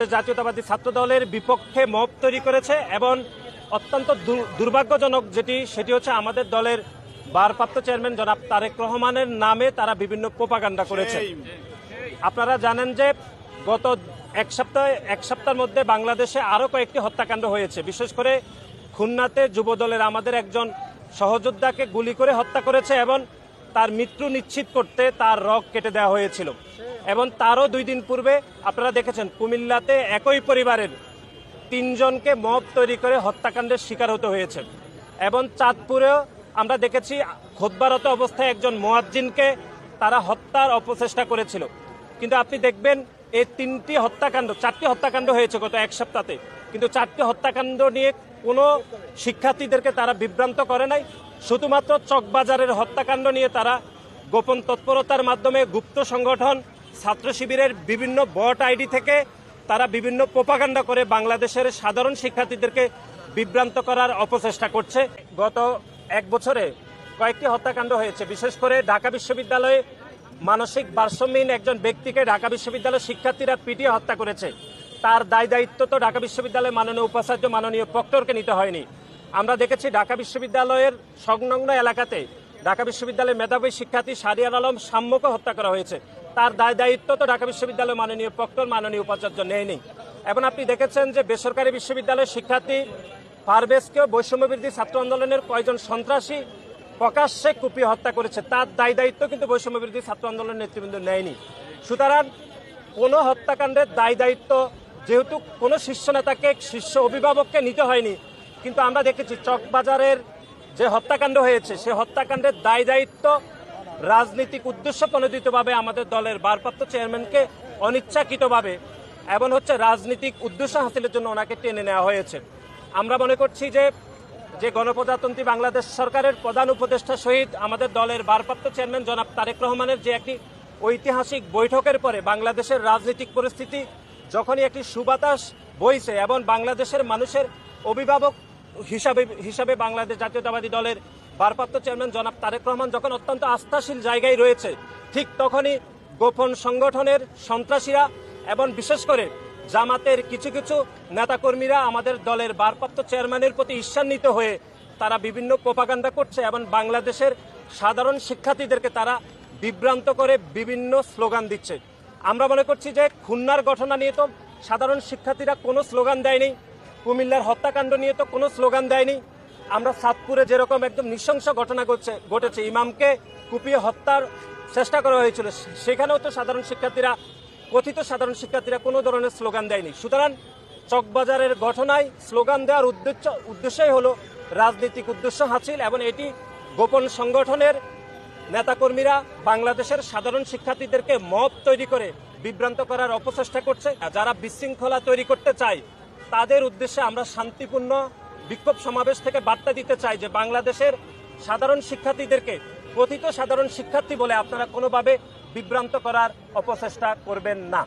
জাতীয়তাবাদী ছাত্র দলের বিপক্ষে মব তৈরি করেছে এবং অত্যন্ত দুর্ভাগ্যজনক সেটি হচ্ছে আমাদের দলের ভারপ্রাপ্ত চেয়ারম্যান জনাব তারেক রহমানের নামে তারা বিভিন্ন প্রোপাগান্ডা করেছে। আপনারা জানেন যে গত এক সপ্তাহের মধ্যে বাংলাদেশে আরো কয়েকটি হত্যাকাণ্ড হয়েছে। বিশেষ করে খুলনাতে যুবদলের আমাদের একজন সহযোদ্ধাকে গুলি করে হত্যা করেছে এবং তার মৃত্যু নিশ্চিত করতে তার রগ কেটে দেওয়া হয়েছিল। এবং তারও 2 দিন পূর্বে আপনারা দেখেছেন কুমিল্লাতে একই পরিবারের 3 জনকে মব তৈরি করে হত্যাকাণ্ডের শিকার হতে হয়েছে। এবং চাঁদপুরেও আমরা দেখেছি খুতবারত অবস্থায় একজন মুয়াজ্জিনকে তারা হত্যার অপচেষ্টা করেছিল। কিন্তু আপনি দেখবেন এই 4টি হত্যাকাণ্ড হয়েছে গত এক সপ্তাহে, কিন্তু 4টি হত্যাকাণ্ড নিয়ে কোনো শিক্ষার্থীদেরকে তারা বিভ্রান্ত করে নাই। শুধুমাত্র চকবাজারের হত্যাকাণ্ড নিয়ে তারা গোপন তৎপরতার মাধ্যমে গুপ্ত সংগঠন ছাত্র শিবিরের বিভিন্ন বট আইডি থেকে তারা বিভিন্ন প্রোপাগান্ডা করে বাংলাদেশের সাধারণ শিক্ষার্থীদেরকে বিভ্রান্ত করার অপচেষ্টা করছে। গত 1 বছরে কয়েকটি হত্যাকাণ্ড হয়েছে। বিশেষ করে ঢাকা বিশ্ববিদ্যালয়ে মানসিক ভারসাম্যহীন একজন ব্যক্তিকে ঢাকা বিশ্ববিদ্যালয়ের শিক্ষার্থীরা পিটিয়ে হত্যা করেছে। তার দায়িত্ব তো ঢাকা বিশ্ববিদ্যালয়ের মাননীয় উপাচার্য মাননীয় প্রক্টরকে নিতে হয়নি। আমরা দেখেছি ঢাকা বিশ্ববিদ্যালয়ের সংলগ্ন এলাকাতে ঢাকা বিশ্ববিদ্যালয়ের মেধাবী শিক্ষার্থী শাহরিয়ার আলম সাম্যকে হত্যা করা হয়েছে। তার দায়িত্ব তো ঢাকা বিশ্ববিদ্যালয়ের মাননীয় প্রক্টর মাননীয় উপাচার্য নেয়নি। এবং আপনি দেখেছেন যে বেসরকারি বিশ্ববিদ্যালয়ের শিক্ষার্থী পারভেজকেও বৈষম্যবিরোধী ছাত্র আন্দোলনের কয়েকজন সন্ত্রাসী প্রকাশ্যে কুপিয়ে হত্যা করেছে। তার দায়িত্ব কিন্তু বৈষম্যবিরোধী ছাত্র আন্দোলনের নেতৃবৃন্দ নেয়নি। সুতরাং কোনো হত্যাকাণ্ডের দায়িত্ব যেহেতু কোনো শীর্ষ নেতাকে শীর্ষ অভিভাবককে নিতে হয়নি, কিন্তু আমরা দেখেছি চকবাজারের যে হত্যাকাণ্ড হয়েছে সে হত্যাকাণ্ডের দায়িত্ব রাজনৈতিক উদ্দেশ্য প্রণোদিতভাবে আমাদের দলের ভারপ্রাপ্ত চেয়ারম্যানকে অনিচ্ছাকৃতভাবে এবং রাজনৈতিক উদ্দেশ্য হাসিলের জন্য ওনাকে টেনে নেওয়া হয়েছে। আমরা মনে করছি যে গণপ্রজাতন্ত্রী বাংলাদেশ সরকারের প্রধান উপদেষ্টা সহিত আমাদের দলের ভারপ্রাপ্ত চেয়ারম্যান জনাব তারেক রহমানের যে একটি ঐতিহাসিক বৈঠকের পরে বাংলাদেশের রাজনৈতিক পরিস্থিতি যখনই একটি সুবাতাস বইছে এবং বাংলাদেশের মানুষের অভিভাবক হিসাবে বাংলাদেশ জাতীয়তাবাদী দলের ভারপ্রাপ্ত চেয়ারম্যান জনাব তারেক রহমান যখন অত্যন্ত আস্থাশীল জায়গায় রয়েছে, ঠিক তখনই গোপন সংগঠনের সন্ত্রাসীরা এবং বিশেষ করে জামাতের কিছু নেতাকর্মীরা আমাদের দলের ভারপ্রাপ্ত চেয়ারম্যানের প্রতি ঈর্ষান্বিত হয়ে তারা বিভিন্ন প্রোপাগান্ডা করছে এবং বাংলাদেশের সাধারণ শিক্ষার্থীদেরকে তারা বিভ্রান্ত করে বিভিন্ন স্লোগান দিচ্ছে। আমরা মনে করছি যে খুলনার ঘটনা নিয়ে তো সাধারণ শিক্ষার্থীরা কোনো স্লোগান দেয়নি, কুমিল্লার হত্যাকাণ্ড নিয়ে তো কোনো স্লোগান দেয়নি। আমরা চাঁদপুরে যেরকম একদম নৃশংস ঘটনা ঘটেছে, ইমামকে কুপিয়ে হত্যার চেষ্টা করা হয়েছিল, সেখানেও তো কথিত সাধারণ শিক্ষার্থীরা কোনো ধরনের স্লোগান দেয়নি। সুতরাং চকবাজারের ঘটনায় স্লোগান দেওয়ার উদ্দেশ্যই হলো রাজনৈতিক উদ্দেশ্য হাসিল এবং এটি গোপন সংগঠনের নেতাকর্মীরা বাংলাদেশের সাধারণ শিক্ষার্থীদেরকে মব তৈরি করে বিভ্রান্ত করার অপচেষ্টা করছে। যারা বিশৃঙ্খলা তৈরি করতে চায় তাদের উদ্দেশ্যে আমরা শান্তিপূর্ণ বিক্ষোভ সমাবেশ থেকে বার্তা দিতে চাই যে বাংলাদেশের সাধারণ শিক্ষার্থীদেরকে কথিত সাধারণ শিক্ষার্থী বলে আপনারা কোনোভাবে বিভ্রান্ত করার অপচেষ্টা করবেন না।